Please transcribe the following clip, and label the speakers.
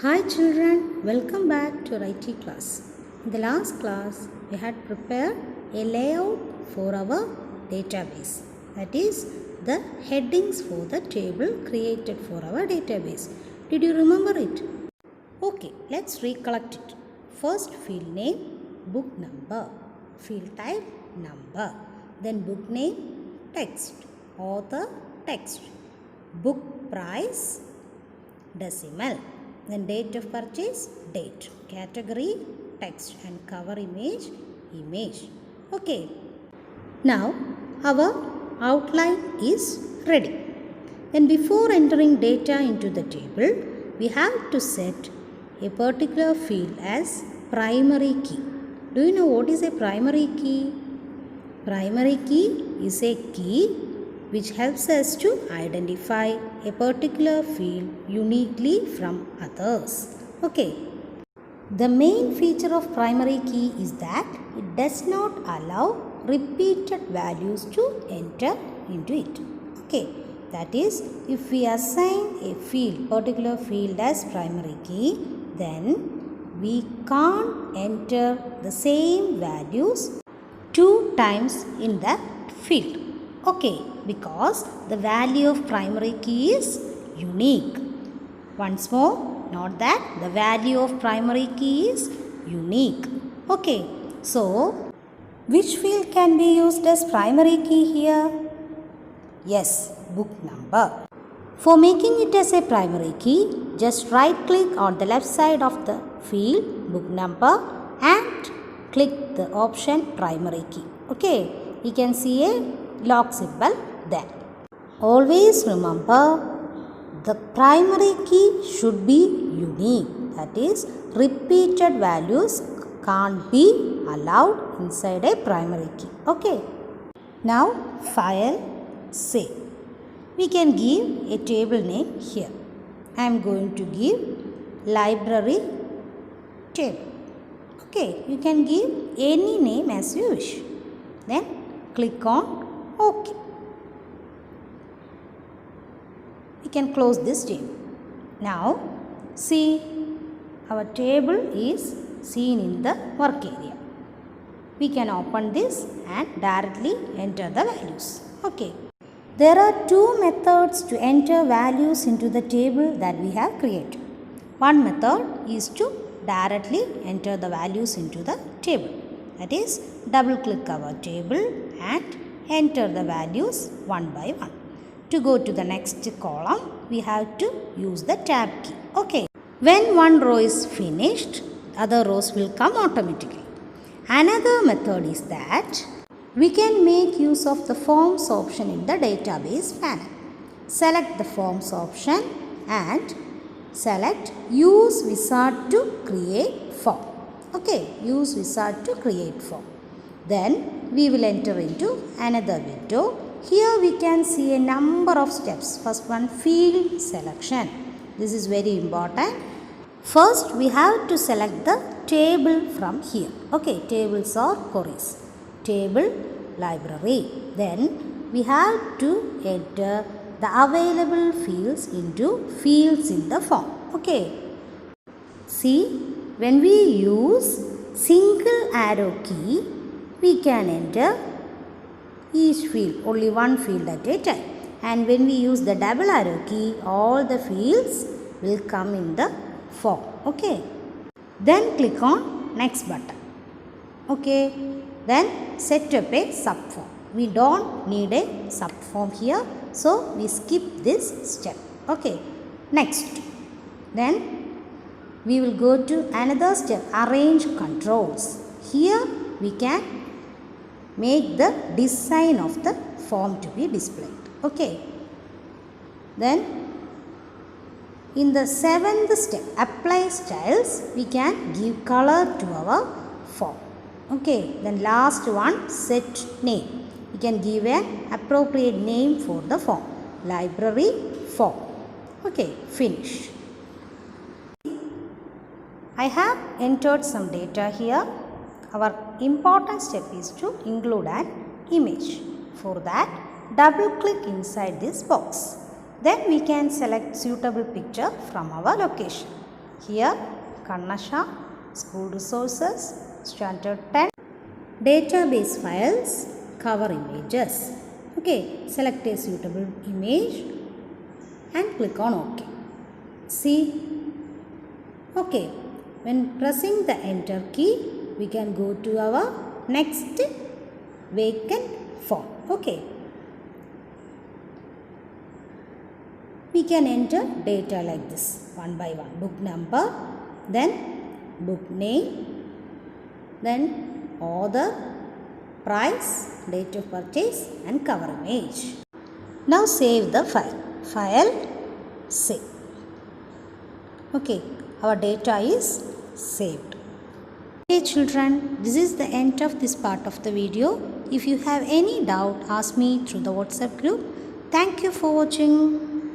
Speaker 1: Hi children, welcome back to our IT class. In the last class, we had prepared a layout for our database. That is the headings for the table created for our database. Did you remember it? Okay, let's recollect it. First field name, book number. Field type, number. Then book name, text. Author, text. Book price, decimal. Then date of purchase, date. Category, text. And cover image, image. Okay. Now our outline is ready. And before entering data into the table, we have to set a particular field as primary key. Do you know what is a primary key? Primary key is a key which helps us to identify a particular field uniquely from others. Okay. The main feature of primary key is that it does not allow repeated values to enter into it. Okay. That is, if we assign a particular field as primary key, then we can't enter the same values 2 times in that field. Okay, because the value of primary key is unique. Once more, note that the value of primary key is unique. Okay, so which field can be used as primary key here? Yes, book number. For making it as a primary key, just right click on the left side of the field book number and click the option primary key. Okay, you can see a log symbol there. Always remember the primary key should be unique. That is, repeated values can't be allowed inside a primary key. Okay. Now file, save. We can give a table name here. I am going to give library table. Okay, you can give any name as you wish. Then click on OK. We can close this table. Now see, our table is seen in the work area. We can open this and directly enter the values. Okay. There are 2 methods to enter values into the table that we have created. One method is to directly enter the values into the table. That is, double click our table and enter the values one by one. To go to the next column, we have to use the tab key. Okay. When one row is finished, other rows will come automatically. Another method is that we can make use of the forms option in the database panel. Select the forms option and select use wizard to create form. Okay, use wizard to create form. Then we will enter into another window. Here we can see a number of steps. First one, field selection. This is very important. First we have to select the table from here. Okay, tables or queries. Table, library. Then we have to enter the available fields into fields in the form. Okay. See, when we use single arrow key, we can enter each field, only one field at a time. And when we use the double arrow key, all the fields will come in the form. Okay. Then click on next button. Okay. Then set up a subform. We don't need a subform here, so we skip this step. Okay. Next. Then we will go to another step, arrange controls. Here we can make the design of the form to be displayed. Okay. Then in the 7th step, apply styles, we can give color to our form. Okay. Then last one, set name. We can give an appropriate name for the form. Library form. Okay. Finish. I have entered some data here. Our important step is to include an image. For that, double click inside this box. Then we can select suitable picture from our location. Here Kannasha, school resources, standard 10, database files, cover images. Okay, select a suitable image and click on OK. See, okay, when pressing the enter key, we can go to our next vacant form. Okay, we can enter data like this one by one. Book number, then book name, then author, price, date of purchase and cover image. Now save the file. File, save. Okay, our data is saved. Okay children, this is the end of this part of the video. If you have any doubt, ask me through the WhatsApp group. Thank you for watching.